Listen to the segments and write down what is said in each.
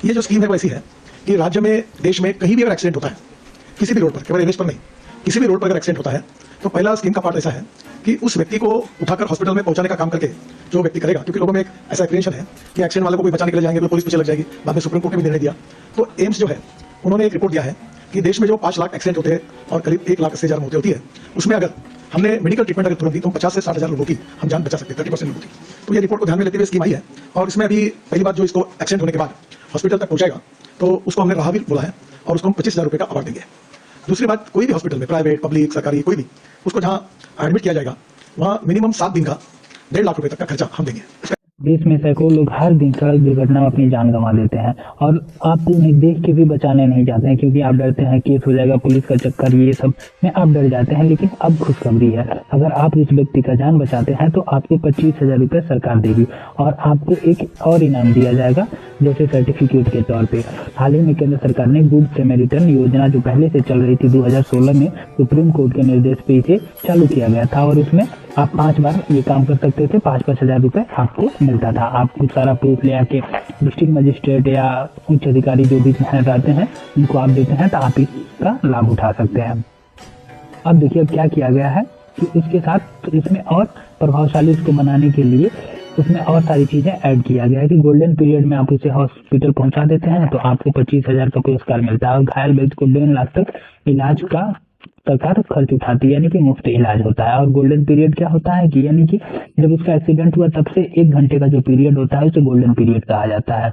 ये जो स्कीम है वो ऐसी है कि राज्य में, देश में कहीं भी अगर एक्सीडेंट होता है, किसी भी रोड पर, केवल एनएच पर नहीं, किसी भी रोड पर अगर एक्सीडेंट होता है, तो पहला स्कीम का पार्ट ऐसा है कि उस व्यक्ति को उठाकर हॉस्पिटल में पहुंचाने का काम करके जो व्यक्ति करेगा, क्योंकि लोगों में एक ऐसा एप्रीहेंशन है कि एक्सीडेंट वाले को कोई बचाने के लिए जाएंगे तो पुलिस पीछे लग जाएगी। बाद में सुप्रीम कोर्ट ने भी निर्णय दिया। तो एम्स जो है, उन्होंने एक रिपोर्ट दिया है कि देश में जो 5 लाख एक्सीडेंट होते हैं और करीब 1,80,000 मौतें होती है, उसमें अगर हमने मेडिकल ट्रीटमेंट अगर तुरंत दी तो 50 से 60,000 लोगों की हम जान बचा सकते हैं, 30% लोगों की। तो ये रिपोर्ट को ध्यान में लेते हुए स्कीम आई है। और इसमें अभी पहली बात, जो इसको एक्सीडेंट होने के बाद हॉस्पिटल तक पहुंचाएगा तो उसको हमने राहगीर बोला है और उसको हम 25,000 रुपये का अवार्ड देंगे। दूसरी बात, कोई भी हॉस्पिटल में, प्राइवेट, पब्लिक, सरकारी, कोई भी, उसको जहां एडमिट किया जाएगा वहां मिनिमम 7 दिन का 1.5 लाख रुपए तक का खर्चा हम देंगे। देश में सैकड़ों लोग हर दिन सड़क दुर्घटना में अपनी जान गंवा देते हैं और आप उन्हें देख के भी बचाने नहीं जाते हैं, क्योंकि आप डरते हैं केस हो जाएगा, पुलिस का चक्कर, ये सब में आप डर जाते हैं। लेकिन अब खुशखबरी है, अगर आप इस व्यक्ति का जान बचाते हैं तो आपको 25,000 रुपये सरकार देगी और आपको एक और इनाम दिया जाएगा, जैसे सर्टिफिकेट के तौर पे। हाल ही में केंद्र सरकार ने गुड सैमरिटन योजना, जो पहले से चल रही थी 2016 में, सुप्रीम कोर्ट के निर्देश पे इसे चालू किया गया था और उसमें आप 5 बार ये काम कर सकते थे, 5-5 हजार रुपये आपको मिलता था। आप कुछ सारा प्रूफ ले आके डिस्ट्रिक्ट मजिस्ट्रेट या उच्च अधिकारी जो भी रहते हैं उनको आप देते हैं, तो आप इसका लाभ उठा सकते हैं। अब देखिए क्या किया गया है कि इसके साथ इसमें और प्रभावशाली इसको बनाने के लिए उसमें और सारी चीजें ऐड किया गया है कि गोल्डन पीरियड में आप उसे हॉस्पिटल पहुंचा देते हैं तो आपको 25,000 का पुरस्कार मिलता है और घायल व्यक्ति को 1.5 लाख तक इलाज का सरकार खर्च उठाती है, यानी कि मुफ्त इलाज होता है। और गोल्डन पीरियड क्या होता है कि यानी कि जब उसका एक्सीडेंट हुआ तब से 1 घंटे का जो पीरियड होता है उसे गोल्डन पीरियड कहा जाता है।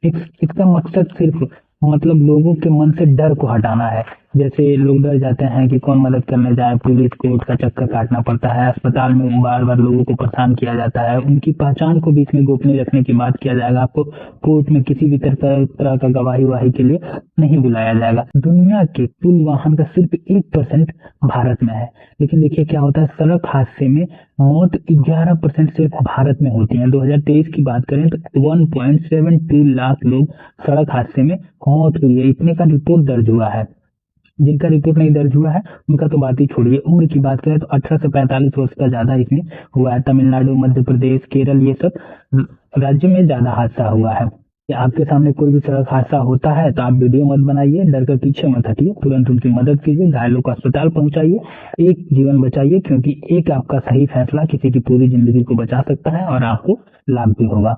इसका मकसद सिर्फ मतलब लोगों के मन से डर को हटाना है। जैसे लोग डर जाते हैं कि कौन मदद करने जाए, पुलिस कोर्ट का चक्कर काटना पड़ता है, अस्पताल में बार बार लोगों को परेशान किया जाता है, उनकी पहचान को भी इसमें गोपनीय रखने की बात किया जाएगा। आपको कोर्ट में किसी भी तरह का गवाही वाही के लिए नहीं बुलाया जाएगा। दुनिया के कुल वाहन का सिर्फ 1% भारत में है, लेकिन देखिए क्या होता है, सड़क हादसे में मौत 11% सिर्फ भारत में होती है। 2023 की बात करें तो 1.72 लाख लोग सड़क हादसे में मौत हुई है, इतने का रिपोर्ट दर्ज हुआ है। जिनका रिपोर्ट नहीं दर्ज हुआ है उनका तो बात ही छोड़िए। उम्र की बात करें तो 18 से 45 वर्ष का ज्यादा इसमें हुआ है। तमिलनाडु, मध्य प्रदेश, केरल, ये सब राज्य में ज्यादा हादसा हुआ है। आपके सामने कोई भी सड़क हादसा होता है तो आप वीडियो मत बनाइए, डर कर पीछे मत हटिए, तुरंत उनकी मदद कीजिए, घायलों को अस्पताल पहुंचाइए, एक जीवन बचाइए, क्योंकि एक आपका सही फैसला किसी की पूरी जिंदगी को बचा सकता है और आपको लाभ भी होगा।